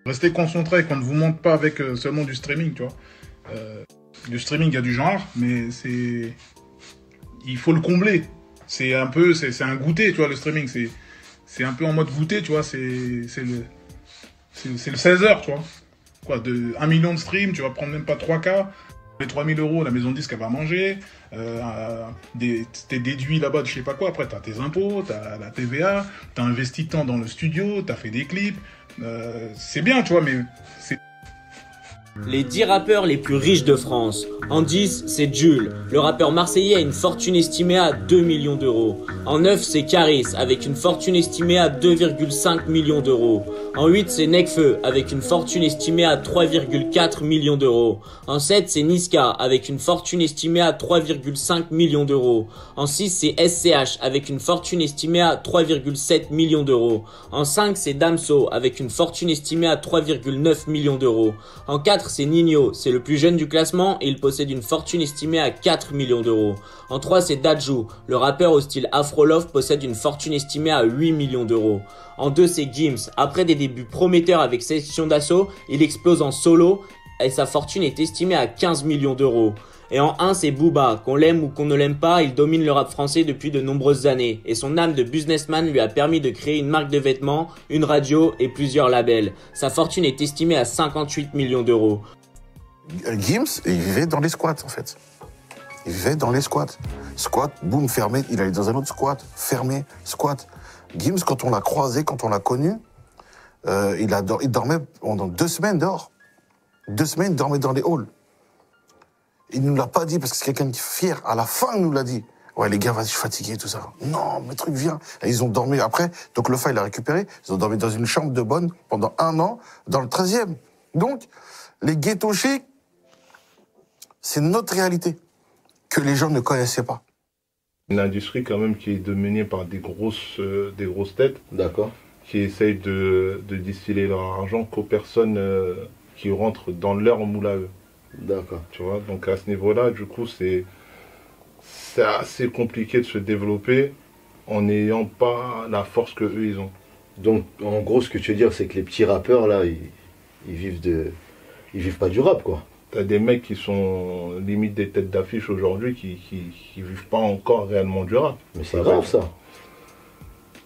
Restez concentré, qu'on ne vous montre pas avec seulement du streaming, tu vois. Du streaming, il y a du genre, mais c'est... Il faut le combler. C'est un peu... C'est un goûter, tu vois, le streaming. C'est un peu en mode goûter, tu vois. C'est le 16h, tu vois. Quoi, de 1 million de streams, tu vas prendre même pas 3K. Les 3000 euros, la maison de disque, elle va manger. T'es déduit là-bas de je sais pas quoi. Après, t'as tes impôts, t'as la TVA, t'as investi tant dans le studio, t'as fait des clips. C'est bien, tu vois, mais c'est... Les 10 rappeurs les plus riches de France. En 10, c'est Jules. Le rappeur marseillais a une fortune estimée à 2 millions d'euros. En 9, c'est Caris, avec une fortune estimée à 2,5 millions d'euros. En 8, c'est Nekfeu, avec une fortune estimée à 3,4 millions d'euros. En 7, c'est Niska, avec une fortune estimée à 3,5 millions d'euros. En 6, c'est SCH, avec une fortune estimée à 3,7 millions d'euros. En 5, c'est Damso, avec une fortune estimée à 3,9 millions d'euros. En 4, c'est Nino, c'est le plus jeune du classement et il possède une fortune estimée à 4 millions d'euros. En 3, c'est Dadju, le rappeur au style Afro-Love possède une fortune estimée à 8 millions d'euros. En 2, c'est Gims, après des débuts prometteurs avec Section d'Assaut, il explose en solo et sa fortune est estimée à 15 millions d'euros. Et en 1, c'est Booba, qu'on l'aime ou qu'on ne l'aime pas, il domine le rap français depuis de nombreuses années. Et son âme de businessman lui a permis de créer une marque de vêtements, une radio et plusieurs labels. Sa fortune est estimée à 58 millions d'euros. Gims, il vivait dans les squats, en fait. Il vivait dans les squats. Squat, boum, fermé. Il allait dans un autre squat, fermé, squat. Gims, quand on l'a croisé, quand on l'a connu, il dormait pendant 2 semaines dehors. 2 semaines, il dormait dans les halls. Il ne nous l'a pas dit parce que c'est quelqu'un qui est fier. À la fin, il nous l'a dit. Ouais, les gars, vas-y, je suis fatigué, tout ça. Non, mais truc, viens. Et ils ont dormi après. Donc, le il a récupéré. Ils ont dormi dans une chambre de bonne pendant 1 an, dans le 13e. Donc, les ghettos chics, c'est notre réalité que les gens ne connaissaient pas. Une industrie quand même qui est dominée par des grosses têtes. D'accord. Qui essayent de distiller leur argent qu'aux personnes qui rentrent dans leur moule à eux. D'accord. Tu vois, donc à ce niveau-là, du coup, c'est assez compliqué de se développer en n'ayant pas la force que eux ils ont. Donc, en gros, ce que tu veux dire, c'est que les petits rappeurs, là, ils vivent pas du rap, quoi. T'as des mecs qui sont limite des têtes d'affiche aujourd'hui qui vivent pas encore réellement du rap. Mais c'est grave, ça.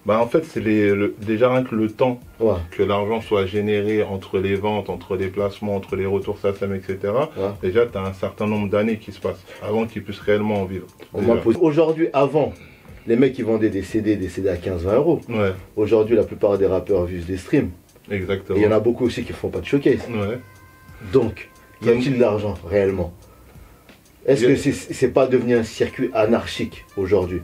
Bah en fait, c'est déjà rien que le temps Ouais. que l'argent soit généré entre les ventes, entre les placements, entre les retours SACEM, etc. Ouais. Déjà, tu as un certain nombre d'années qui se passent avant qu'ils puissent réellement en vivre. Aujourd'hui, avant, les mecs qui vendaient des CD à 15-20 euros. Ouais, Aujourd'hui, la plupart des rappeurs vivent des streams. exactement. Et il y en a beaucoup aussi qui font pas de showcase. Ouais. Donc, y a-t-il de l'argent réellement? Est-ce que c'est pas devenu un circuit anarchique aujourd'hui?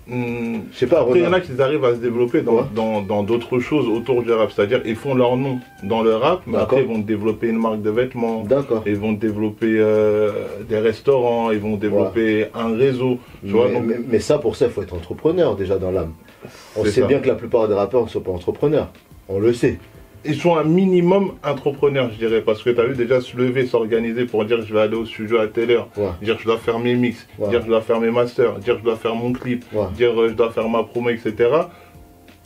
Je sais pas, après, il y en a qui arrivent à se développer dans d'autres choses autour du rap. C'est-à-dire, ils font leur nom dans le rap, mais après, ils vont développer une marque de vêtements. D'accord. Ils vont développer des restaurants, ils vont développer un réseau. Tu vois, donc... mais ça, pour ça, il faut être entrepreneur déjà dans l'âme. On sait bien que la plupart des rappeurs ne sont pas entrepreneurs. On le sait. Ils sont un minimum entrepreneurs, je dirais, parce que tu as vu déjà se lever, s'organiser pour dire je vais aller au studio à telle heure, dire je dois faire mes mix, dire je dois faire mes masters, dire je dois faire mon clip, dire je dois faire ma promo, etc.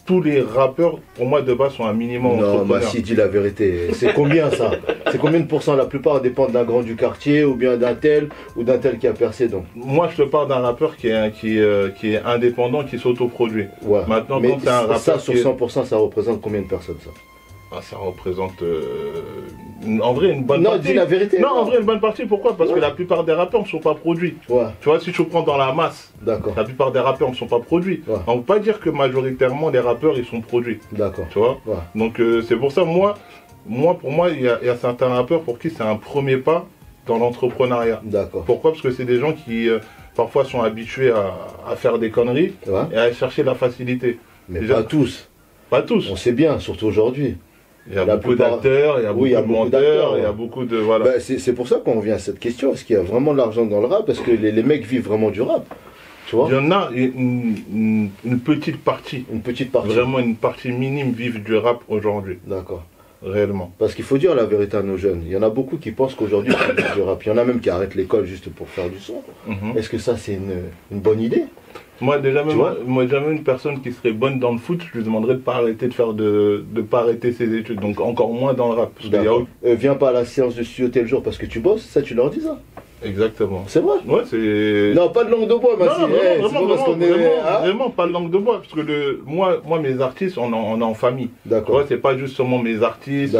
Tous les rappeurs, pour moi, de base, sont un minimum entrepreneurs. Non, Massi dit la vérité. C'est combien ça? C'est combien de pourcents? La plupart dépendent d'un grand du quartier ou bien d'un tel ou d'un tel qui a percé. Donc. Moi, je te parle d'un rappeur qui est indépendant, qui s'autoproduit. Ouais. Maintenant, mais quand tu un rappeur. Ça, sur 100%, ça représente combien de personnes ça? Ah, ça représente en vrai une bonne partie. Non, dis la vérité. Non, en vrai une bonne partie. Pourquoi? Parce que la plupart des rappeurs ne sont pas produits. Ouais. Tu vois, si tu prends dans la masse, la plupart des rappeurs ne sont pas produits. On ne veut pas dire que majoritairement les rappeurs ils sont produits. D'accord. Tu vois. Donc c'est pour ça, pour moi, il y a certains rappeurs pour qui c'est un premier pas dans l'entrepreneuriat. D'accord. Pourquoi? Parce que c'est des gens qui parfois sont habitués à faire des conneries et à chercher la facilité. Mais déjà, pas tous. Pas tous. On sait bien, surtout aujourd'hui. Il y a beaucoup d'acteurs, il y a beaucoup de menteurs, il y a beaucoup de... Voilà. Bah, c'est pour ça qu'on revient à cette question. Est-ce qu'il y a vraiment de l'argent dans le rap? Est-ce que les mecs vivent vraiment du rap? Tu vois? Il y en a une petite partie. Une petite partie. Vraiment une partie minime vivent du rap aujourd'hui. D'accord. réellement. Parce qu'il faut dire la vérité à nos jeunes. Il y en a beaucoup qui pensent qu'aujourd'hui, il faut faire du rap. Il y en a même qui arrêtent l'école juste pour faire du son. Est-ce que ça, c'est une bonne idée? Moi déjà même une personne qui serait bonne dans le foot, je lui demanderais de pas arrêter de pas arrêter ses études, donc encore moins dans le rap. Parce qu'il y a... viens pas à la séance de studio tel jour parce que tu bosses, ça tu leur dis ça. Exactement. C'est vrai? Ouais, c'est... Non, pas de langue de bois, Massi. Vraiment pas de langue de bois. Parce que moi, mes artistes, on est en famille. D'accord. C'est pas juste seulement mes artistes,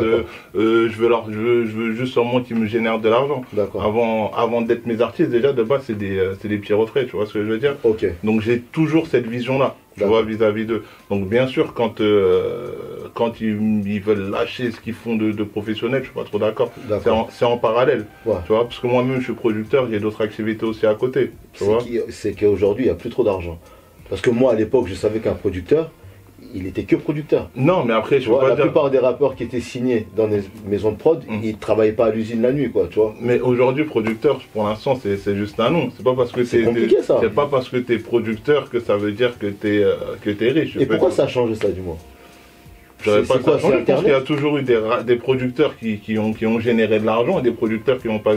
je veux juste seulement qu'ils me génèrent de l'argent. D'accord. Avant d'être mes artistes, déjà, de base, c'est des petits refrains, tu vois ce que je veux dire? Ok. Donc j'ai toujours cette vision-là, tu vois, vis-à-vis d'eux. Donc bien sûr, quand ils veulent lâcher ce qu'ils font de professionnel, je suis pas trop d'accord. C'est en parallèle, tu vois, parce que moi-même je suis producteur, j'ai d'autres activités aussi à côté, tu vois. C'est qu'aujourd'hui il n'y a plus trop d'argent. Parce que moi à l'époque je savais qu'un producteur, il était que producteur. Non, mais après, je vois la plupart des rappeurs qui étaient signés dans les maisons de prod, ils travaillaient pas à l'usine la nuit, quoi, tu vois. Mais aujourd'hui, producteur, pour l'instant, c'est juste un nom. C'est pas parce que c'est pas parce que t'es producteur que ça veut dire que t'es riche. Et pourquoi ça a changé ça, du moins? Je pense qu'il y a toujours eu des producteurs qui ont généré de l'argent et des producteurs qui n'ont pas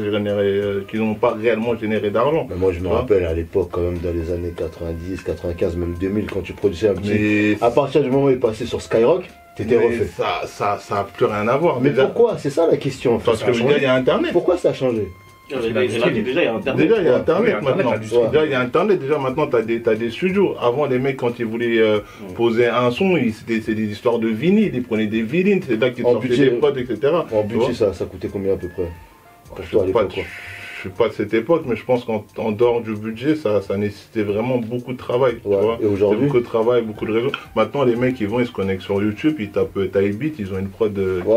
réellement généré d'argent. Moi je me rappelle à l'époque quand même dans les années 90, 95, même 2000 quand tu produisais un petit... À partir du moment où il est passé sur Skyrock, t'étais refait. Ça a plus rien à voir. Mais pourquoi? C'est ça la question. Parce que déjà il y a Internet. Pourquoi ça a changé? Déjà, il y a Internet. Déjà, il y a Internet maintenant. Déjà, il y a Internet. Déjà, maintenant, t'as des studios. Avant, les mecs, quand ils voulaient poser un son, c'était des histoires de vinyle. Ils prenaient des vinyles. C'est là qu'ils sortaient des potes, etc. En budget, ça coûtait combien à peu près? Pour toi à l'époque, quoi. Je suis pas de cette époque, mais je pense qu'en dehors du budget, ça nécessitait vraiment beaucoup de travail. Tu vois. Et aujourd'hui, beaucoup de travail, beaucoup de réseaux. Maintenant, les mecs, ils se connectent sur YouTube, ils tapent Typebeat, ils ont une prod qui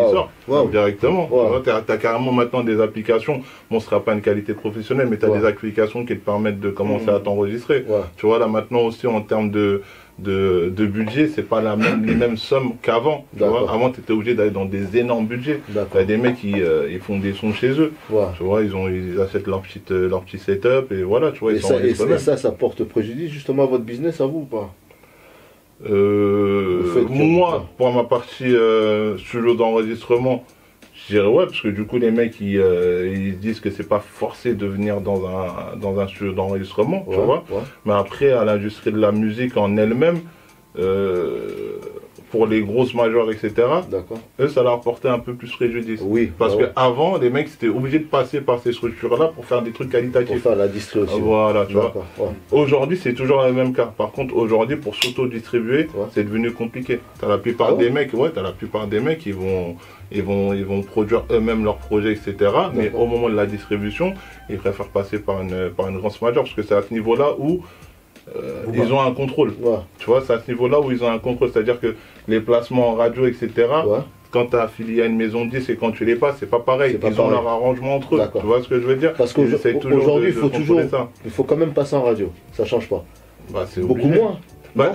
sort directement. Tu as carrément maintenant des applications. Bon, ce sera pas une qualité professionnelle, mais tu as des applications qui te permettent de commencer à t'enregistrer. Tu vois, là maintenant aussi, en termes de budget, c'est pas les mêmes sommes qu'avant. Avant, tu étais obligé d'aller dans des énormes budgets. Tu as des mecs qui ils font des sons chez eux. Tu vois, ils achètent leur petit setup et voilà, tu vois, ils s'enregistrent eux-mêmes. Ça porte préjudice justement à votre business, à vous ou pas? Moi, pour ma partie studio d'enregistrement, je dirais ouais, parce que du coup les mecs ils disent que c'est pas forcé de venir dans un studio d'enregistrement, tu vois. Mais après, à l'industrie de la musique en elle-même, pour les grosses majors, etc., eux, ça leur portait un peu plus préjudice. Parce qu'avant, les mecs, c'était obligé de passer par ces structures-là pour faire des trucs qualitatifs. Pour faire la distribution. Voilà, tu vois. Aujourd'hui, c'est toujours le même cas. Par contre, aujourd'hui, pour s'auto-distribuer, c'est devenu compliqué. T'as la plupart des mecs, ils vont produire eux-mêmes leurs projets, etc. Mais au moment de la distribution, ils préfèrent passer par une grosse major, parce que c'est à ce niveau-là où ils ont un contrôle. Tu vois, c'est à ce niveau-là où ils ont un contrôle. C'est-à-dire que les placements en radio, etc., quand tu es affilié à une maison de disques et quand tu les passes, c'est pas pareil. Ils ont leur arrangement entre eux. Tu vois ce que je veux dire? Parce qu'aujourd'hui, il faut quand même passer en radio. Ça change pas. Beaucoup moins.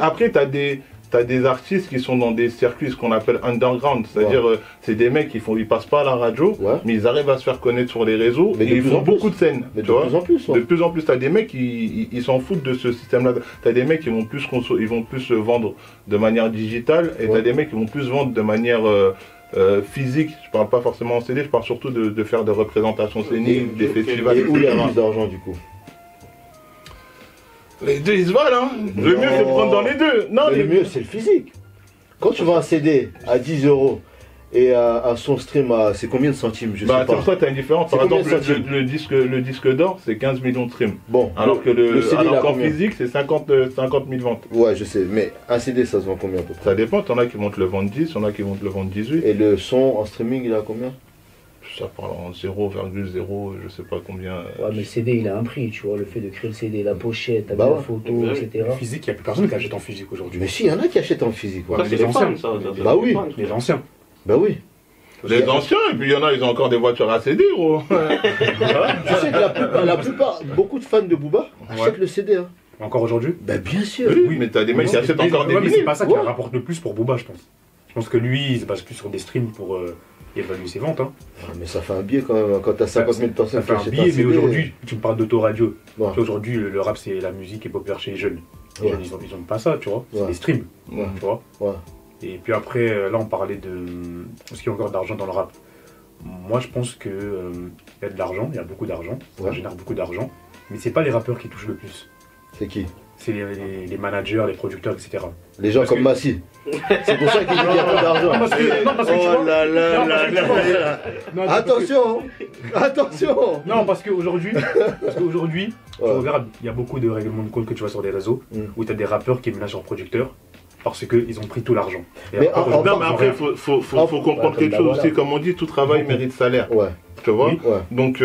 Après, t'as des artistes qui sont dans des circuits, ce qu'on appelle underground, c'est-à-dire c'est des mecs ils passent pas à la radio, mais ils arrivent à se faire connaître sur les réseaux et ils font beaucoup de scènes. Mais de plus en plus. De plus en plus, t'as des mecs ils s'en foutent de ce système-là. T'as des mecs qui vont plus vendre de manière digitale et t'as des mecs qui vont plus vendre de manière physique. Je parle pas forcément en CD, je parle surtout de faire des représentations scéniques, des festivals. Et où il y a plus d'argent du coup? Les deux ils se valent, hein. Le mieux c'est de prendre dans les deux. Non, le mieux c'est le physique. Quand tu vends un CD à 10 € et un son stream à c'est combien de centimes, je sais pas. C'est pour ça que tu as une différence. Par exemple, le disque d'or c'est 15 millions de streams. Bon, alors que en physique c'est 50 000 ventes. Ouais, je sais, mais un CD ça se vend combien à peu près? Ça dépend, t'en as qui vont te le vendre 10, t'en as qui vont te le vendre 18. Et le son en streaming il a combien? Ça parle en 0,0, je sais pas combien. Ouais, mais le CD il a un prix, tu vois, le fait de créer le CD, la pochette, la photo, etc. Le physique, il n'y a plus personne qui achète en physique aujourd'hui. Mais si, il y en a qui achètent en physique. C'est les anciens, ça. Bah oui. Les anciens. Bah oui. Les anciens, et puis il y en a, ils ont encore des voitures à CD, gros. Tu sais que la plupart, beaucoup de fans de Booba achètent le CD. Hein. Encore aujourd'hui? Bah bien sûr. Oui, mais t'as des mecs qui achètent encore des vinyles. Mais c'est pas ça qui rapporte le plus pour Booba, je pense. Je pense que lui, il se base plus sur des streams pour évaluer ses ventes. Hein. Mais ça fait un billet quand même, quand t'as 50 000 personnes qui achètent un billet. Mais aujourd'hui, tu me parles d'autoradio. Aujourd'hui, le rap, c'est la musique est populaire chez les jeunes. Les jeunes, ils n'ont pas ça, tu vois. C'est des streams, tu vois. Et puis après, là, on parlait de... Est-ce qu'il y a encore d'argent dans le rap? Moi, je pense qu'il y a de l'argent, il y a beaucoup d'argent, ça génère beaucoup d'argent. Mais c'est pas les rappeurs qui touchent le plus. C'est qui? C'est les managers, les producteurs, etc. Les gens comme Massi. C'est pour ça qu'il dit qu'il y a pas d'argent. Non, parce que tu vois... là là là là. Attention, attention. Non, parce qu'aujourd'hui, tu regardes, il y a beaucoup de règlements de compte que tu vois sur les réseaux où tu as des rappeurs qui ménagent leurs producteurs parce qu'ils ont pris tout l'argent. Mais non, mais après, il faut comprendre quelque chose aussi. Comme on dit, tout travail mérite salaire. Ouais. Tu vois Ouais. Donc,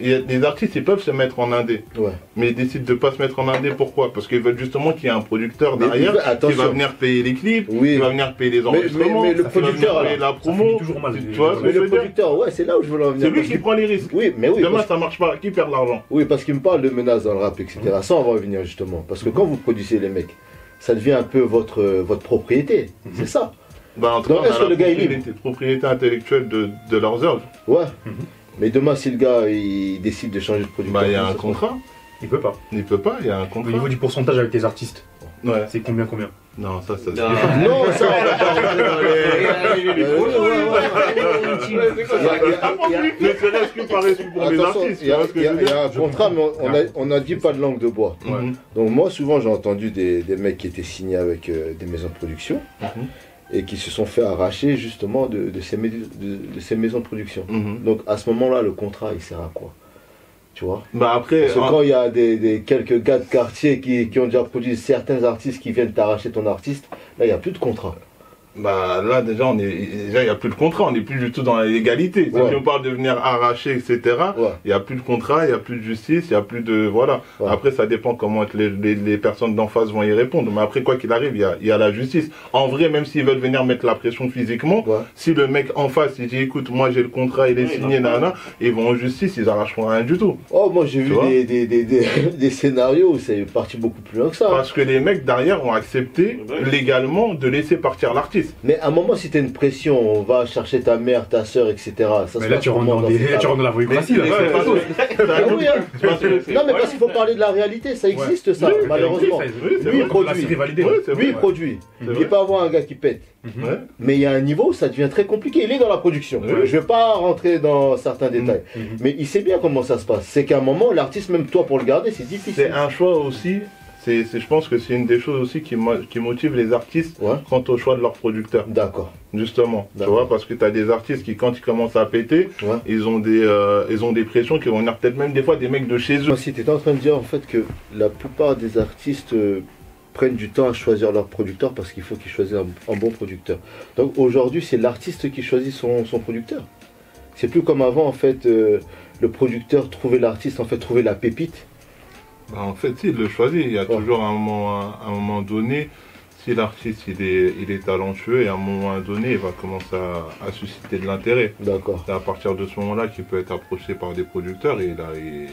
les artistes, ils peuvent se mettre en indé. Ouais. Mais ils décident de ne pas se mettre en indé. Pourquoi? Parce qu'ils veulent justement qu'il y ait un producteur derrière qui va venir payer les clips, qui va venir payer les enregistrements, mais le producteur, payer la promo. toujours mal. Tu vois, Mais le producteur, ouais, c'est là où je veux en venir. c'est lui qui prend les risques. Oui, mais oui. Demain, ça marche pas. Qui perd l'argent? Oui, parce qu'il me parle de menaces dans le rap, etc. Ça, on va revenir justement. Parce que quand vous produisez les mecs, ça devient un peu votre propriété. C'est ça. Bah, en tout Donc, cas, est-ce que le gars est libre? propriété intellectuelle de leurs œuvres. Ouais. Mais demain, si le gars il décide de changer de producteur, Bah, il y a un contrat. Il peut pas. Il peut pas, il y a un Au contrat. niveau du pourcentage avec tes artistes, Ouais. c'est combien? Non, ça se dit. Non, ça, on va pas rentrer dans les... Mais c'est là ce qui paraît pour les Attention, artistes. il y a un contrat, mais on a dit pas de langue de bois. Donc moi, souvent, j'ai entendu des mecs qui étaient signés avec des maisons de production et qui se sont fait arracher justement de ces maisons de production. Donc à ce moment-là, le contrat, il sert à quoi? Tu vois? Bah après, Parce que quand il y a quelques gars de quartier qui ont déjà produit certains artistes qui viennent t'arracher ton artiste, là, il n'y a plus de contrat. bah là déjà il n'y a plus de contrat, on n'est plus du tout dans la légalité. Ouais. Si on parle de venir arracher, etc., Ouais. il n'y a plus de contrat, il n'y a plus de justice, il n'y a plus de... Voilà. Ouais. Après ça dépend comment les personnes d'en face vont y répondre. Mais après quoi qu'il arrive, il y a la justice. En vrai, même s'ils veulent venir mettre la pression physiquement, si le mec en face il dit écoute, moi j'ai le contrat, il est signé, nanana, ils vont en justice, ils arracheront rien du tout. Oh, moi j'ai vu des scénarios où c'est parti beaucoup plus loin que ça. Parce que les mecs derrière ont accepté légalement de laisser partir l'artiste. Mais à un moment, si t'as une pression, on va chercher ta mère, ta soeur, etc. Ça Mais là, tu rentres dans la voyoucratie. Mais c'est pas tout. Non, mais parce qu'il faut parler de la réalité, ça existe ça, malheureusement. Lui, il produit. Lui, il produit. Il peut avoir un gars qui pète. Mais il y a un niveau, ça devient très compliqué. Il est dans la production. Je vais pas rentrer dans certains détails. Mais il sait bien comment ça se passe. C'est qu'à un moment, l'artiste, même toi, pour le garder, c'est difficile. C'est un choix aussi. Je pense que c'est une des choses aussi qui motive les artistes quant au choix de leur producteur. D'accord. Justement, tu vois, parce que tu as des artistes qui, quand ils commencent à péter, ils ont des pressions qui vont venir peut-être même des fois des mecs de chez eux. Si tu étais en train de dire en fait que la plupart des artistes prennent du temps à choisir leur producteur parce qu'il faut qu'ils choisissent un bon producteur. Donc aujourd'hui, c'est l'artiste qui choisit son producteur. C'est plus comme avant, en fait, le producteur trouvait l'artiste, en fait, trouvait la pépite. Bah, en fait, il le choisit. Il y a toujours un moment donné, si l'artiste il est talentueux, et à un moment donné, il va commencer à susciter de l'intérêt. D'accord. C'est à partir de ce moment-là qu'il peut être approché par des producteurs et là, il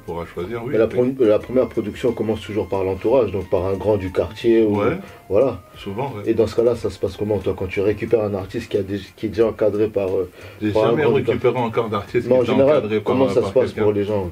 pourra choisir. Oui, Mais la première production commence toujours par l'entourage, donc par un grand du quartier. Ou, voilà. Souvent, Et dans ce cas-là, ça se passe comment, toi, quand tu récupères un artiste qui est déjà encadré par. J'ai jamais récupéré encore d'artiste qui est encadré par. Comment ça se passe pour les gens?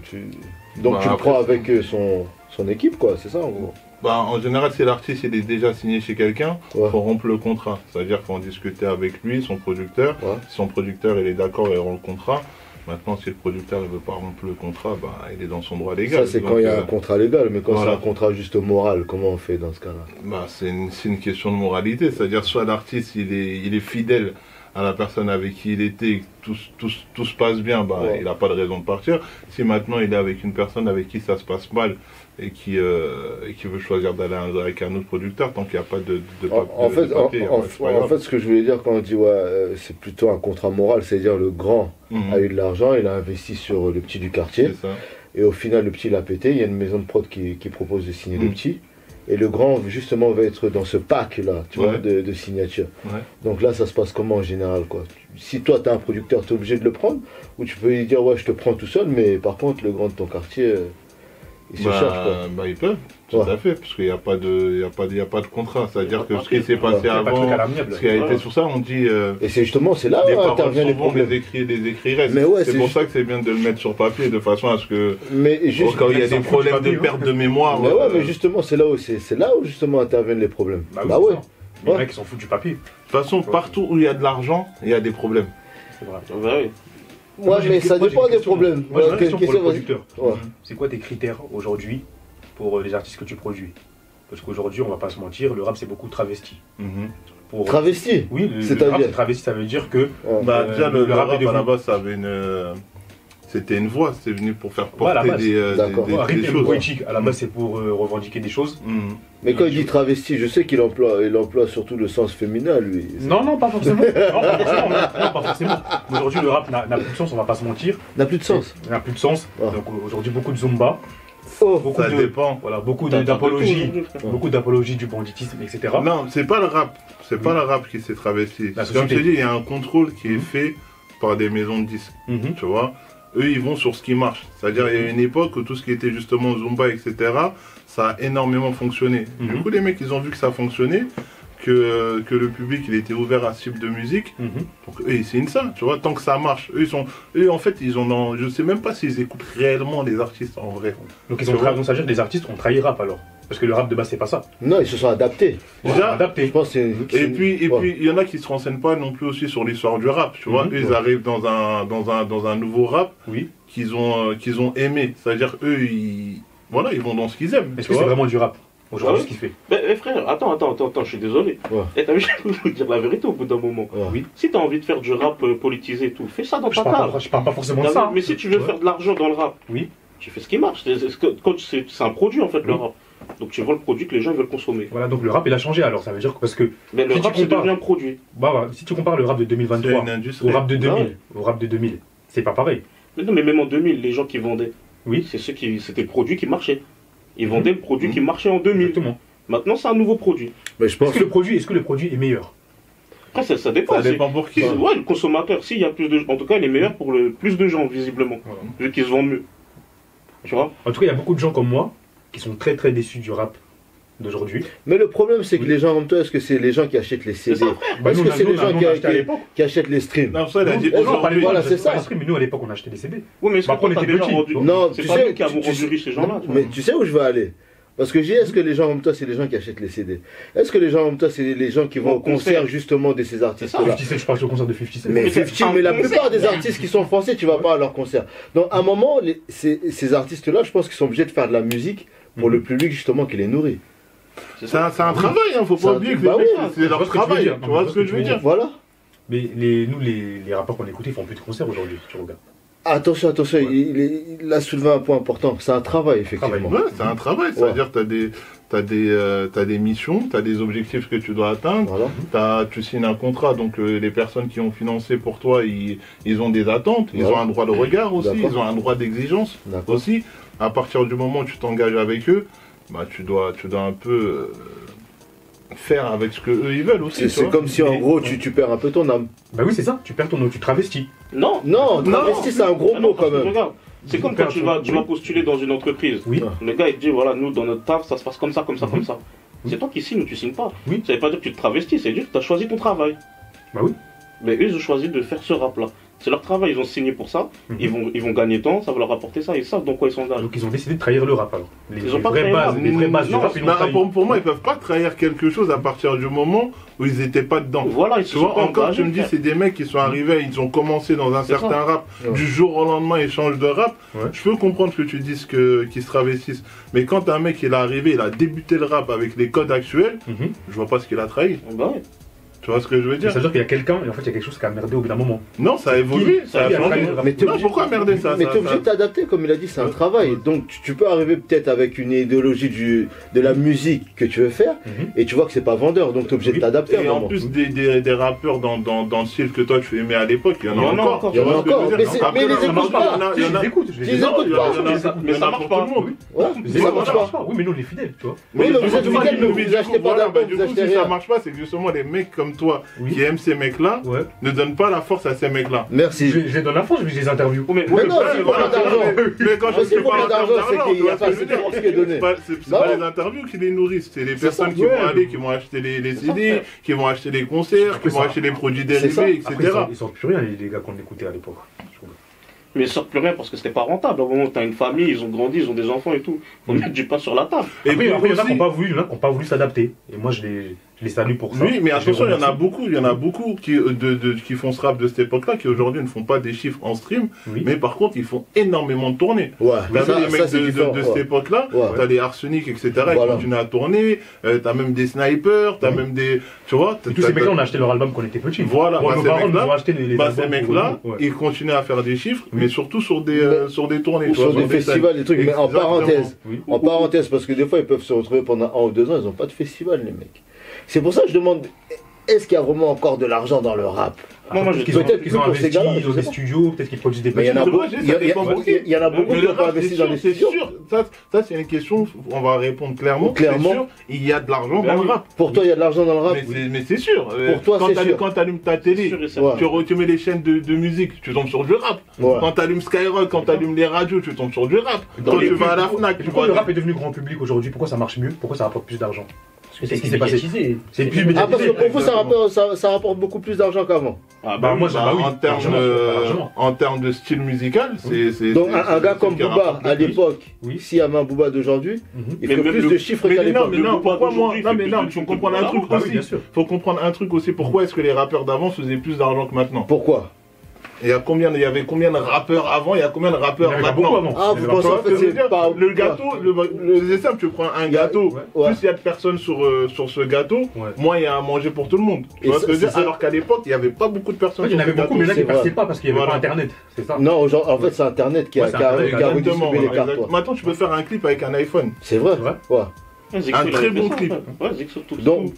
Donc tu le prends avec son équipe, quoi, c'est ça en gros. Bah, en général, si l'artiste il est déjà signé chez quelqu'un, il faut rompre le contrat. C'est-à-dire qu'il faut en discuter avec lui, son producteur. Si son producteur il est d'accord, il rompt le contrat. Maintenant, si le producteur ne veut pas rompre le contrat, bah, il est dans son droit légal. Ça, c'est quand il y a un contrat légal, mais quand c'est un contrat juste moral, comment on fait dans ce cas-là? Bah, c'est une question de moralité. C'est-à-dire soit l'artiste il est fidèle à la personne avec qui il était, tout se passe bien, bah, il n'a pas de raison de partir. Si maintenant il est avec une personne avec qui ça se passe mal et qui veut choisir d'aller avec un autre producteur, tant qu'il n'y a pas de papier, en fait, ce que je voulais dire quand on dit c'est plutôt un contrat moral, c'est-à-dire le grand a eu de l'argent, il a investi sur le petit du quartier, et au final le petit l'a pété, il y a une maison de prod qui propose de signer le petit. Et le grand, justement, va être dans ce pack-là, tu vois, de signatures. Donc là, ça se passe comment en général, quoi? Si toi, tu es un producteur, tu es obligé de le prendre, ou tu peux lui dire, ouais, je te prends tout seul, mais par contre, le grand de ton quartier, il se cherche, quoi. Bah, ils peuvent, tout à fait, parce qu'il n'y a pas de contrat. C'est-à-dire que ce qui s'est passé avant, ce qui a été sur ça, on dit... et c'est justement, c'est là où interviennent les problèmes. Les écrits restent. C'est pour ça que c'est bien de le mettre sur papier, de façon à ce que... quand il y a des problèmes de perte de mémoire... Mais ouais, mais justement, c'est là où justement interviennent les problèmes. Bah ouais. Il y en a qui s'en foutent du papier. De toute façon, partout où il y a de l'argent, il y a des problèmes. C'est vrai. Bah oui. Ouais, mais ça dépend des problèmes. Moi, j'ai une question pour le vas-y. producteur. Ouais. C'est quoi tes critères aujourd'hui pour les artistes que tu produis? Parce qu'aujourd'hui, on va pas se mentir, le rap c'est beaucoup travesti. Pour... Travesti? Oui, le rap C'est-à-dire c'est travesti, ça veut dire que. Bah, déjà, le rap est à la base, ça avait c'était une voix, c'était venu pour faire porter des choses. Poétique, à la base, c'est pour revendiquer des choses. Mais quand il dit travesti, je sais qu'il emploie surtout le sens féminin, lui. Non, pas forcément. Non, pas forcément. Aujourd'hui, le rap n'a plus de sens, on va pas se mentir. N'a plus de sens. N'a plus de sens. Donc aujourd'hui, beaucoup de zumba. Ça dépend. Voilà, beaucoup d'apologie, du banditisme, etc. Non, c'est pas le rap. C'est pas le rap qui s'est travesti. Comme je te dis, il y a un contrôle qui est fait par des maisons de disques. Tu vois, eux, ils vont sur ce qui marche. C'est-à-dire, il y a une époque où tout ce qui était justement Zumba, etc., ça a énormément fonctionné. Du coup, les mecs, ils ont vu que ça fonctionnait, que le public, il était ouvert à ce type de musique. Donc, eux, ils signent ça, tu vois, tant que ça marche. Eux, en fait, je sais même pas s'ils écoutent réellement les artistes, en vrai. Donc, ça veut dire que les artistes ont trahi rap, alors? Parce que le rap de base, c'est pas ça. Non, ils se sont adaptés. Déjà, adaptés. Je pense et puis, il y en a qui se renseignent pas non plus aussi sur l'histoire du rap, tu vois. Eux, ils arrivent dans un nouveau rap qu'ils ont aimé. C'est-à-dire, eux, ils vont dans ce qu'ils aiment. Est-ce que c'est vraiment du rap aujourd'hui, ce qu'il fait? Mais frère, attends, je suis désolé. T'as vu, je vais vous dire la vérité au bout d'un moment. Si t'as envie de faire du rap politisé et tout, fais ça dans ta cave. Je parle pas forcément de ça. Mais si tu veux faire de l'argent dans le rap, tu fais ce qui marche. C'est un produit, en fait, le rap. Donc tu vends le produit que les gens veulent consommer. Voilà, donc le rap il a changé alors, ça veut dire que parce que. Mais le rap c'est devenu un produit. Bah, si tu compares le rap de 2023 au rap de 2000, c'est pas pareil. Mais non, mais même en 2000, les gens qui vendaient, c'était le produit qui marchait. Ils vendaient le produit qui marchait en 2000. Exactement. Maintenant c'est un nouveau produit. Mais je pense est-ce que le produit est meilleur? Après ça dépend. Ça dépend pour qui. Ouais, le consommateur, s'il y a plus de, en tout cas il est meilleur pour plus de gens visiblement, vu qu'ils se vendent mieux. Tu vois. En tout cas, il y a beaucoup de gens comme moi qui sont très très déçus du rap d'aujourd'hui. Mais le problème, c'est que les gens comme toi, est-ce que c'est les gens qui achètent les CD? Est-ce que c'est les gens qui achètent les streams? Non, ça, il a dit aujourd'hui. Voilà, c'est ça. Mais nous, à l'époque, on achetait des CD. Oui, mais est-ce qu'on était déjà rendu? Non, c'est pas nous qui avons rendu riches ces gens-là. Mais tu sais où je veux aller? Parce que est-ce que les gens comme toi, c'est les gens qui achètent les CD? Est-ce que les gens comme toi, c'est les gens qui vont au concert justement de ces artistes-là? 50 Cent, je parle au concert de 50 Cent. Mais la plupart des artistes qui sont français, tu vas pas à leur concert. Donc à un moment, ces artistes-là, je pense qu'ils sont obligés de faire de la musique pour le public justement qui les nourrit. C'est un travail, hein, faut pas oublier que c'est leur travail. Tu vois ce que je veux dire? Voilà. Mais les rappeurs qu'on écoutait, ils font plus de concerts aujourd'hui, tu regardes. Attention, il a soulevé un point important. C'est un travail, effectivement. Ouais, c'est un travail. C'est-à-dire que t'as des missions, t'as des objectifs que tu dois atteindre. Voilà. Tu signes un contrat, donc les personnes qui ont financé pour toi, ils ont des attentes, ils ont un droit de regard aussi, ils ont un droit d'exigence aussi. À partir du moment où tu t'engages avec eux, bah tu dois un peu faire avec ce que eux ils veulent aussi. C'est comme si en gros tu perds un peu ton âme. Bah oui, c'est ça, tu perds ton âme, tu travestis. Non, travesti c'est un gros mot quand même. Regarde, c'est comme quand tu vas postuler dans une entreprise. Le gars il te dit voilà, nous dans notre taf ça se passe comme ça, comme ça, comme ça. C'est toi qui signes ou tu signes pas. Ça veut pas dire que tu te travestis, c'est dire que tu as choisi ton travail. Bah oui. Mais eux ils ont choisi de faire ce rap là. C'est leur travail, ils ont signé pour ça, ils vont gagner tant, ça va leur rapporter ça, ils savent dans quoi ils s'engagent. Donc ils ont décidé de trahir le rap alors. Les vraies bases du rap, ils l'ont trahi. Pour moi, ils peuvent pas trahir quelque chose à partir du moment où ils étaient pas dedans. Voilà, ils tu vois, encore tu me dis, c'est des mecs qui sont arrivés, ils ont commencé dans un certain rap, du jour au lendemain ils changent de rap. Je peux comprendre que tu dises qu'ils se travestissent, mais quand un mec il est arrivé, il a débuté le rap avec les codes actuels, je vois pas ce qu'il a trahi. Bah ouais. Tu vois ce que je veux dire? Ça veut dire qu'il y a quelqu'un, et en fait il y a quelque chose qui a merdé au bout d'un moment. Non, ça a évolué, ça a changé. Mais pourquoi merder ça? Mais t'es obligé de t'adapter, comme il a dit, c'est un travail. Donc tu peux arriver peut-être avec une idéologie de la musique que tu veux faire, et tu vois que c'est pas vendeur, donc t'es obligé de t'adapter. Et en plus des rappeurs dans le style que toi tu aimais à l'époque, il y en a encore. Il y en a encore, mais les écoute pas. Je les écoute pas. Mais ça marche pas. Ça marche pas. Oui, mais nous on est fidèles, tu vois. Oui, mais vous êtes fidèles, mais vous achetez pas d'album, vous achetez rien. Si ça marche pas, c'est que justement les mecs comme toi qui aiment ces mecs-là ne donnent pas la force à ces mecs-là. Merci. Je les donne la force, je les interview. Mais non, c'est pas d'argent. Mais quand je dis pas d'argent, c'est qu'il n'y a pas assez de force qui est donnée. C'est pas les interviews qui les nourrissent, c'est les personnes qui vont aller, qui vont acheter les CD, qui vont acheter les concerts, qui vont acheter les produits dérivés, etc. Ils sortent plus rien, les gars qu'on écoutait à l'époque. Mais ils sortent plus rien parce que c'était pas rentable. Au moment où t'as une famille, ils ont grandi, ils ont des enfants et tout. Faut mettre du pain sur la table. Et puis il y en a qui n'ont pas voulu s'adapter. Et moi je Je les salue pour ça. Oui, mais attention, il y en a beaucoup qui font ce rap de cette époque-là, qui aujourd'hui ne font pas des chiffres en stream, mais par contre, ils font énormément de tournées. T'as vu les mecs de cette époque-là, t'as les Arsenic, etc., qui continuent à tourner, t'as même des snipers, t'as même des... Tu vois, tous ces mecs-là, on a acheté leur album quand on était petits. Voilà, ces mecs-là, ils continuent à faire des chiffres, mais surtout sur des tournées. Sur des festivals, des trucs, mais en parenthèse, parce que des fois, ils peuvent se retrouver pendant 1 ou 2 ans, ils n'ont pas de festival, les mecs. C'est pour ça que je demande, est-ce qu'il y a vraiment encore de l'argent dans le rap? Peut-être qu'ils ont investi dans des studios, peut-être qu'ils produisent des petits. Il y en a beaucoup qui n'ont pas investi dans les studios. Ça, c'est une question, on va répondre clairement. Sûr, il y a de l'argent dans le rap. Pour toi, il y a de l'argent dans le rap? Mais c'est sûr. Pour toi, c'est sûr. Quand tu allumes ta télé, tu mets les chaînes de musique, tu tombes sur du rap. Quand tu allumes Skyrock, quand tu allumes les radios, tu tombes sur du rap. Quand tu vas à la Fnac, pourquoi le rap est devenu grand public aujourd'hui? Pourquoi ça marche mieux? Pourquoi ça rapporte plus d'argent? C'est ce qui s'est passé. C'est plus médiatisé. Ah, parce que pour vous, ça rapporte beaucoup plus d'argent qu'avant. En termes de style musical, c'est. Donc, un gars comme Booba, à l'époque, s'il y avait un Booba d'aujourd'hui, il ferait plus de chiffres qu'à l'époque. Non, pourquoi moi? Non, mais il faut comprendre un truc aussi. Il faut comprendre un truc aussi. Pourquoi est-ce que les rappeurs d'avant faisaient plus d'argent que maintenant? Pourquoi? Il y avait combien de rappeurs avant, il y a combien de rappeurs maintenant? Ah, vous pensez en fait c'est pas... Le gâteau, c'est simple, tu prends un gâteau, plus il y a de personnes sur ce gâteau, moins il y a à manger pour tout le monde. Tu vois ce que je veux dire? Alors qu'à l'époque, il n'y avait pas beaucoup de personnes sur ce gâteau. Il y en avait beaucoup, mais là, ils ne passaient pas parce qu'il n'y avait pas Internet, c'est ça? Non, en fait, c'est Internet qui a redistribué les cartes. Maintenant, tu peux faire un clip avec un iPhone. C'est vrai? Ouais. Un très bon clip. Donc,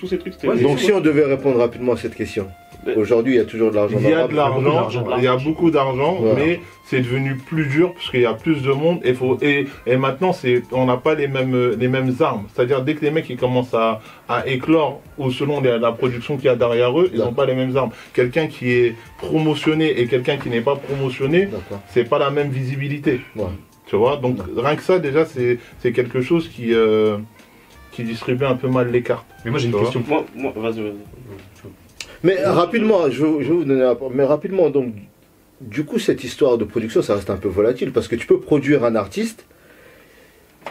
si on devait répondre rapidement à cette question, aujourd'hui, il y a toujours de l'argent. Il y a de l'argent, il y a beaucoup d'argent, mais c'est devenu plus dur parce qu'il y a plus de monde et maintenant on n'a pas les mêmes armes. C'est-à-dire dès que les mecs ils commencent à éclore ou selon la production qu'il y a derrière eux, ils n'ont pas les mêmes armes. Quelqu'un qui est promotionné et quelqu'un qui n'est pas promotionné, c'est pas la même visibilité. Tu vois, donc rien que ça déjà c'est quelque chose qui distribue un peu mal les cartes. Mais moi j'ai une question. Vas-y. Mais rapidement, je vais vous donner la parole. Mais rapidement, donc, du coup, cette histoire de production, ça reste un peu volatile parce que tu peux produire un artiste.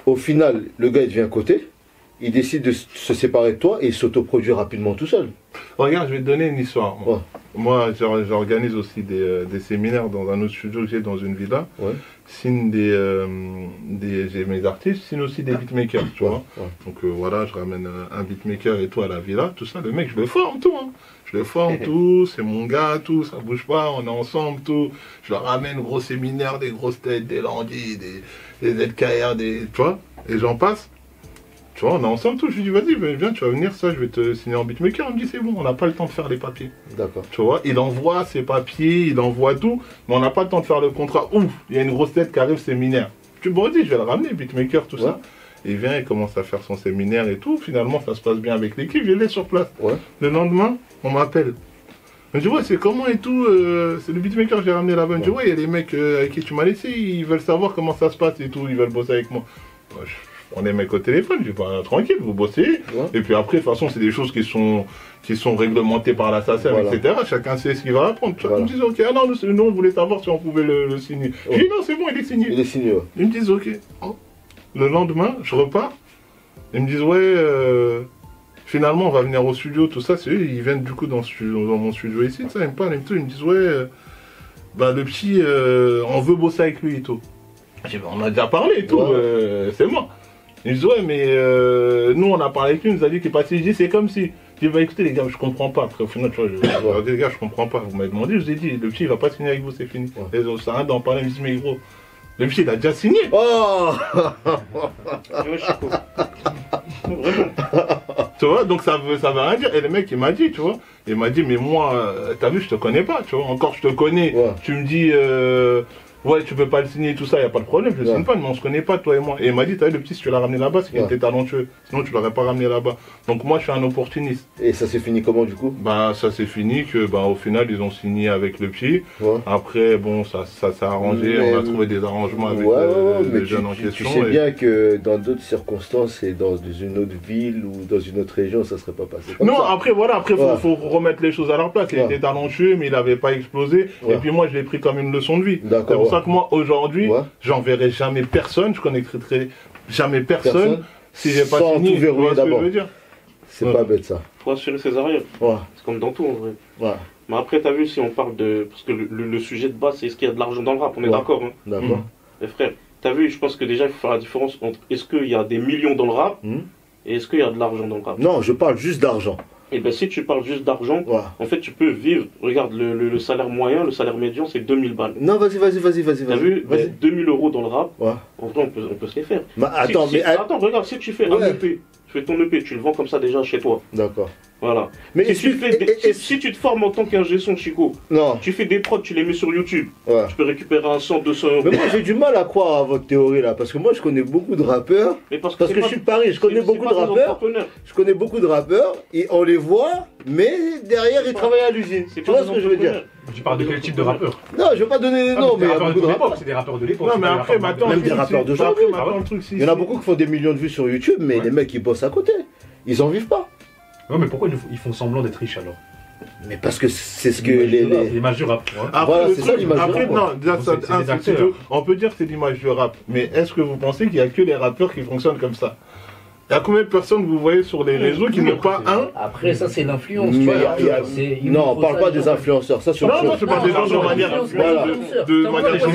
Au final, le gars il devient côté, il décide de se séparer de toi et il s'autoproduit rapidement tout seul. Regarde, je vais te donner une histoire. Moi, j'organise aussi des séminaires dans un autre studio que j'ai dans une villa. Signe j'ai mes artistes, signe aussi des beatmakers, tu vois. Donc voilà, je ramène un beatmaker et tout à la villa, tout ça. Le mec, je le forme tout. Je le forme tout, c'est mon gars, tout, ça bouge pas, on est ensemble, tout. Je leur ramène gros séminaires, des grosses têtes, des Landis, des ZKR, tu vois, et j'en passe. Tu vois, on est ensemble, tout. Je lui dis, vas-y, viens, tu vas venir, ça, je vais te signer en beatmaker. Il me dit, c'est bon, on n'a pas le temps de faire les papiers. D'accord. Tu vois, il envoie ses papiers, il envoie tout, mais on n'a pas le temps de faire le contrat. Ouf, il y a une grosse tête qui arrive, séminaire. Tu me dis, je vais le ramener, beatmaker, tout ça. Il vient, il commence à faire son séminaire et tout. Finalement, ça se passe bien avec l'équipe, je l'ai sur place. Le lendemain, on m'appelle. Je me dis, ouais, c'est comment et tout, c'est le beatmaker que j'ai ramené là-bas. Je me dis, ouais, il y a les mecs avec qui tu m'as laissé, ils veulent savoir comment ça se passe et tout, ils veulent bosser avec moi. On est mecs au téléphone, je dis, bah, tranquille, vous bossez. Et puis après, de toute façon, c'est des choses qui sont réglementées par la SACEM, etc. Chacun sait ce qu'il va apprendre. Ils me disent, ok, ah non, nous, on voulait savoir si on pouvait le signer. Je dis, non, c'est bon, il est signé. Il est signé, Ils me disent, ok. Le lendemain, je repars. Ils me disent, ouais, finalement, on va venir au studio, tout ça. C'est eux, ils viennent du coup dans mon studio ici, ça, ils me parlent et tout. Ils me disent, ouais, bah, le petit, on veut bosser avec lui et tout. Je dis, bah, on a déjà parlé et tout, c'est moi. Ils disent, ouais, mais nous, on a parlé avec lui, il nous a dit qu'il est passé. Je dis, c'est comme si. Je dis, bah écoutez, les gars, je comprends pas. Après, au final, tu vois, les gars, je comprends pas. Vous m'avez demandé, je vous ai dit, le petit, il va pas signer avec vous, c'est fini. Et ça arrête d'en parler, je me dis, mais gros, le petit, il a déjà signé. Oh Tu vois, donc ça veut rien dire. Et le mec, il m'a dit, tu vois, il m'a dit, mais moi, t'as vu, je te connais pas, tu vois. Encore, je te connais. Tu me dis. Ouais, tu peux pas le signer, tout ça, y a pas de problème, je le signe pas, mais on se connaît pas, toi et moi. Et il m'a dit, t'as vu, le petit, si tu l'as ramené là-bas, c'est qu'il était talentueux. Sinon, tu l'aurais pas ramené là-bas. Donc, moi, je suis un opportuniste. Et ça s'est fini comment, du coup? Bah, ça s'est fini que, bah, au final, ils ont signé avec le petit. Après, bon, ça s'est arrangé, on a trouvé des arrangements avec les jeunes en question. Tu sais bien que dans d'autres circonstances et dans une autre ville ou dans une autre région, ça serait pas passé comme ça. Non, après, voilà, faut remettre les choses à leur place. Il était talentueux, mais il avait pas explosé. Et puis, moi, je l'ai pris comme une leçon de vie. D'accord. C'est pour ça que moi, aujourd'hui, j'enverrai jamais personne, je connecterai jamais personne si j'ai pas signé. Tout verrouiller d'abord. C'est pas bête ça. Faut assurer ses arrières. Ouais. C'est comme dans tout en vrai. Ouais. Mais après, t'as vu, si on parle de. Parce que le sujet de base, c'est est-ce qu'il y a de l'argent dans le rap, on est d'accord. Hein. D'accord. Mais frère, t'as vu, je pense que déjà, il faut faire la différence entre est-ce qu'il y a des millions dans le rap et est-ce qu'il y a de l'argent dans le rap. Non, je parle juste d'argent. Et ben si tu parles juste d'argent, en fait, tu peux vivre. Regarde, le salaire moyen, le salaire médian, c'est 2000 balles. Non, vas-y. T'as vu, 2000 euros dans le rap, en vrai, on peut se les faire. Bah, attends, attends, regarde, si tu fais un EP, tu fais ton EP, tu le vends comme ça déjà chez toi. D'accord. Voilà. Mais si tu te formes en tant qu'ingé son, Chico, tu fais des prods, tu les mets sur YouTube, tu peux récupérer un 100, 200 euros. Mais moi j'ai du mal à croire à votre théorie là, parce que moi je connais beaucoup de rappeurs, parce que je suis de Paris, je connais beaucoup de rappeurs, et on les voit, mais derrière ils travaillent à l'usine. Tu vois ce que je veux dire? Tu parles de quel type de rappeur? Non, je veux pas donner des noms, mais il y a beaucoup de rappeurs. C'est des rappeurs de l'époque. Non, mais après, même des rappeurs d'aujourd'hui. Il y en a beaucoup qui font des millions de vues sur YouTube, mais les mecs ils bossent à côté. Ils en vivent pas. Ouais, mais pourquoi ils font semblant d'être riches alors? Mais parce que c'est ce que l'image du rap. Voilà, c'est ça l'image du rap. Non, on peut dire que c'est l'image du rap, mais est-ce que vous pensez qu'il n'y a que les rappeurs qui fonctionnent comme ça? Il y a combien de personnes que vous voyez sur les réseaux qui n'ont pas un? Après, ça, c'est l'influence. Non, on parle pas des influenceurs. Ça, non, je parle des gens de manière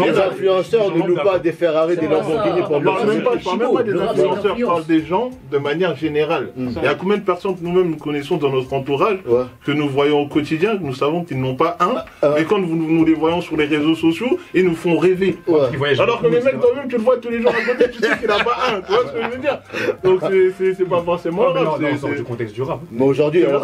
Les influenceurs ne louent pas des Ferrari, des Lamborghini pour Je parle même pas des influenceurs, je parle des gens de manière générale. Il y a combien de personnes que nous-mêmes nous connaissons dans notre entourage, que nous voyons au quotidien, que nous savons qu'ils n'ont pas un, mais quand nous les voyons sur les réseaux sociaux, ils nous font rêver. Alors que les mecs, toi-même, tu le vois tous les jours à côté, tu sais qu'il n'a pas un. Tu vois ce que je veux dire? Donc, c'est pas forcément le rap. C'est du contexte du rap. Mais aujourd'hui, c'est le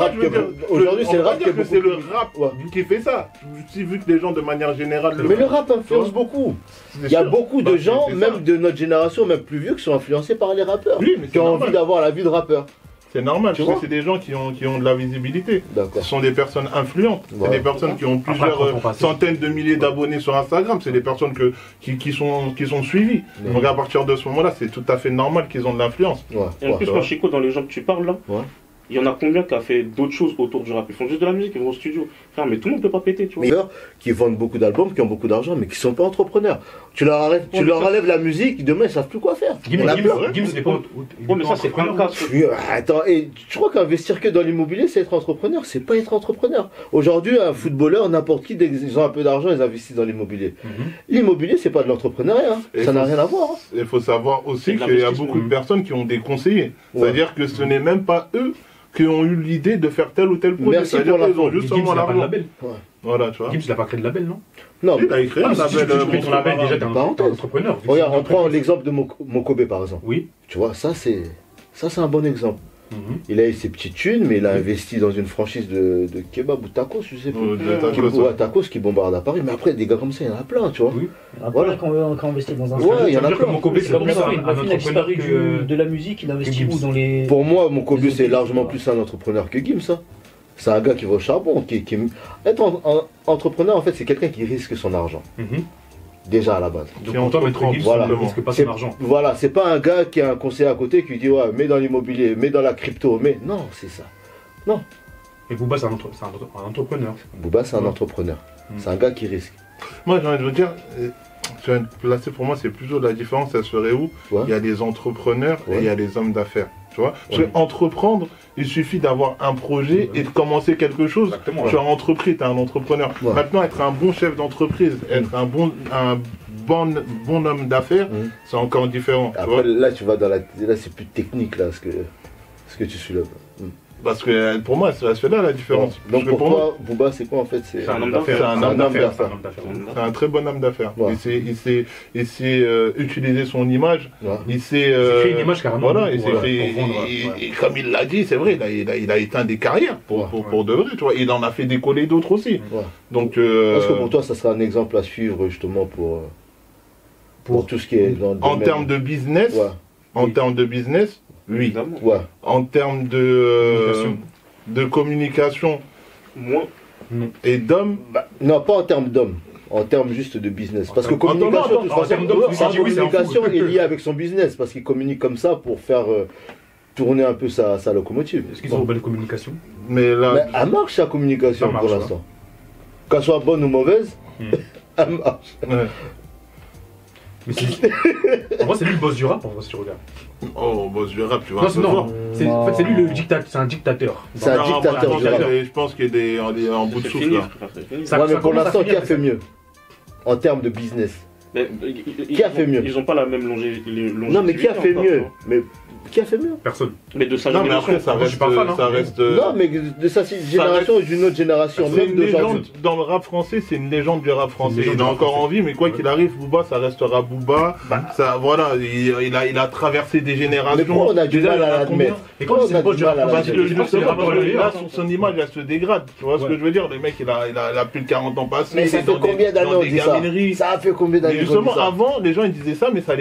rap c'est le rap qui fait ça. Vu que les gens de manière générale. Mais le rap influence beaucoup. Il y a beaucoup de gens, même de notre génération, même plus vieux, qui sont influencés par les rappeurs, qui ont envie d'avoir la vie de rappeur. C'est normal, parce que c'est des gens qui ont de la visibilité. Ce sont des personnes influentes. C'est des personnes qui ont plusieurs centaines de milliers d'abonnés sur Instagram. C'est des personnes qui sont suivies. Donc à partir de ce moment-là, c'est tout à fait normal qu'ils ont de l'influence. Et en plus, quand Chico, dans les gens que tu parles là, il y en a combien qui a fait d'autres choses autour du rap? Ils font juste de la musique, ils vont au studio. Frère, mais tout le monde peut pas péter, tu vois. Qui vendent beaucoup d'albums, qui ont beaucoup d'argent, mais qui sont pas entrepreneurs. Tu leur enlèves la musique, demain ils savent plus quoi faire. Gims, c'est pas. Mais ça, c'est pas le cas. Attends, et tu crois qu'investir que dans l'immobilier, c'est être entrepreneur? C'est pas être entrepreneur. Aujourd'hui, un footballeur, n'importe qui, dès qu'ils ont un peu d'argent, ils investissent dans l'immobilier. L'immobilier, c'est pas de l'entrepreneuriat. Ça n'a rien à voir. Il faut savoir aussi qu'il y a beaucoup de personnes qui ont des conseillers. C'est-à-dire que ce n'est même pas eux qui ont eu l'idée de faire tel ou tel projet. Merci pour la ont juste seulement l'argent. Voilà, tu vois. Gims, il n'a pas créé de label, non? Non, il a créé un label. Si tu crées ton label, déjà, t'es un entrepreneur. Regarde, on prend l'exemple de Mokobe, par exemple. Oui. Tu vois, ça, c'est un bon exemple. Il a eu ses petites thunes, mais il a investi dans une franchise de kebab ou tacos, je sais plus. Tacos qui bombarde à Paris. Mais après, des gars comme ça, il y en a plein, tu vois. Oui. Voilà, quand on investit dans un. Ouais, il y en a plein. Il a disparu de la musique, il investit où dans les. Pour moi, Mokobe, c'est largement plus un entrepreneur que Gims, ça. C'est un gars qui va au charbon. Être entrepreneur, en fait, c'est quelqu'un qui risque son argent. Déjà à la base. Donc pour toi, Maître Gims, voilà. ne risque pas son argent. Voilà, c'est pas un gars qui a un conseiller à côté qui dit ouais, mets dans l'immobilier, mets dans la crypto, mais non, c'est ça. Non. Et Booba, c'est un entrepreneur. Booba, c'est un entrepreneur. C'est un gars qui risque. Moi, j'ai envie de vous dire, placer pour moi, c'est plutôt la différence, ça serait où il y a des entrepreneurs et il y a des hommes d'affaires. Tu vois, parce qu'entreprendre, il suffit d'avoir un projet et de commencer quelque chose. Exactement, tu as entrepris, tu es un entrepreneur. Maintenant, être un bon chef d'entreprise, être un bon homme d'affaires, c'est encore différent. Après, là, tu vas dans là, c'est plus technique, là, ce que tu soulèves. Parce que pour moi, c'est là la différence. Donc pour toi, Booba, c'est quoi en fait? C'est un homme d'affaires. C'est un très bon homme d'affaires. Il sait utiliser son image. Il sait créer une image carrément. Voilà, et comme il l'a dit, c'est vrai, il a éteint des carrières pour de vrai. Tu vois, il en a fait décoller d'autres aussi. Donc, est-ce que pour toi, ça sera un exemple à suivre justement pour tout ce qui est dans le en termes de business? En termes de business, oui. En termes de communication, moins. Et d'hommes, non, pas en termes d'hommes. En termes juste de business. Parce que communication est liée avec son business. Parce qu'il communique comme ça pour faire tourner un peu sa locomotive. Est-ce qu'ils ont une bonne communication? Mais elle marche sa communication pour l'instant. Qu'elle soit bonne ou mauvaise, elle marche. Mais en vrai, c'est lui le boss du rap, en vrai, si tu regardes. Oh, boss du rap, tu vois. Non, en fait, c'est lui le dictateur. C'est un dictateur. C'est un dictateur du rap. Je pense qu'il est en bout de souffle là. Ouais, mais pour l'instant, qui a fait mieux en termes de business? Qui a fait mieux? Ils n'ont pas la même longévité. Non, mais qui a fait mieux? Mais qui a fait mieux? Personne. Mais de sa non, mais génération. après, ça reste. Non, mais de sa génération ou d'une autre génération, même d'aujourd'hui. Dans le rap français, c'est une légende du rap français. Il est encore en vie, mais quoi qu'il arrive, Booba, ça restera Booba. Ça, voilà, il a traversé des générations. Mais pourquoi on a du mal à l'admettre? Et quand c'est le boss du rap, parce que là, son image, elle se dégrade. Tu vois ce que je veux dire? Le mec, il a plus de 40 ans passés. Mais ça fait combien d'années on dit ça? Ça a fait combien d'années? Justement, avant, les gens ils disaient ça, mais ça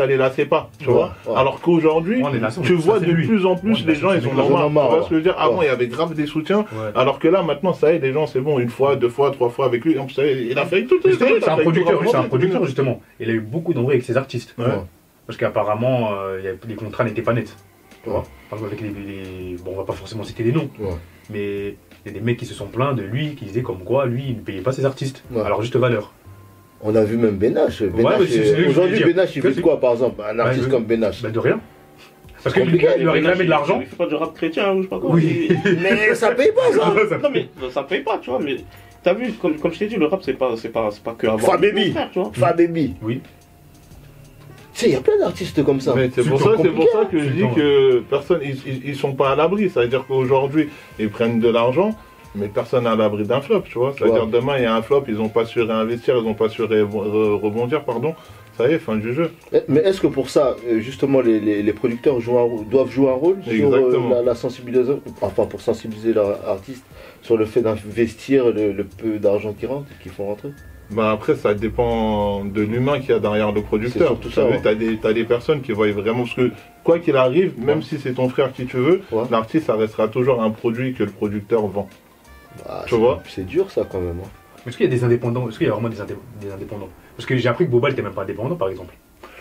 les lassait pas. Tu vois? Alors qu'aujourd'hui, tu vois de plus en plus les gens ils ont leur marre. Tu vois ce que je veux dire? Avant il y avait grave des soutiens, alors que là maintenant ça y est, les gens c'est bon, une fois, deux fois, trois fois avec lui, il a fait tout. C'est un producteur justement. Il a eu beaucoup d'embrouilles avec ses artistes. Parce qu'apparemment les contrats n'étaient pas nets. Tu vois? Par exemple avec bon, on va pas forcément citer des noms, mais il y a des mecs qui se sont plaints de lui, qui disaient comme quoi lui il ne payait pas ses artistes à leur juste valeur. On a vu même Benache. Aujourd'hui, Benache, il fait de quoi par exemple? Un artiste comme Benache? De rien. Parce qu'il lui a réclamé de l'argent. Il fait pas du rap chrétien ou je sais pas quoi. Oui. Mais ça paye pas ça. Non, mais ça paye pas, tu vois. Mais t'as vu, comme je t'ai dit, le rap c'est pas que avoir. Fababy. Fababy. Oui. Tu sais, il y a plein d'artistes comme ça. C'est pour ça que je dis que personne, ils sont pas à l'abri. Ça veut dire qu'aujourd'hui, ils prennent de l'argent. Mais personne n'est à l'abri d'un flop, tu vois. C'est-à-dire demain il y a un flop, ils n'ont pas su réinvestir, ils n'ont pas su rebondir, pardon. Ça y est, fin du jeu. Mais est-ce que pour ça, justement, les producteurs doivent jouer un rôle sur la sensibilisation, enfin pour sensibiliser l'artiste sur le fait d'investir le peu d'argent qu'ils font rentrer? Bah après ça dépend de l'humain qu'il y a derrière le producteur. Tout ça. T'as des personnes qui voient vraiment, parce que quoi qu'il arrive, même si c'est ton frère qui tu veux, l'artiste ça restera toujours un produit que le producteur vend. Bah, tu vois? C'est dur ça quand même. Est-ce qu'il y a des indépendants? Est-ce qu'il y a vraiment des indépendants? Parce que j'ai appris que Booba n'était même pas indépendant par exemple.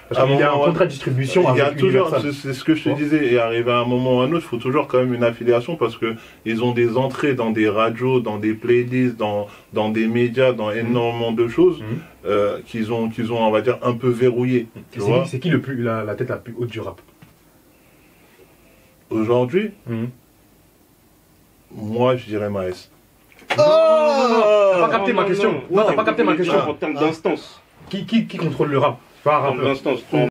Parce qu'il y a un contrat de distribution avec Universal. C'est ce que je te disais, et arrivé à un moment ou à un autre, il faut toujours quand même une affiliation parce que ils ont des entrées dans des radios, dans des playlists, dans des médias, dans énormément de choses qu'ils ont, on va dire, un peu verrouillées. C'est qui la tête la plus haute du rap? Aujourd'hui, moi je dirais Maes. T'as pas capté ma question. Non, t'as pas capté ma question. En termes d'instance. Qui contrôle le rap? Pas un rappeur. D'instance.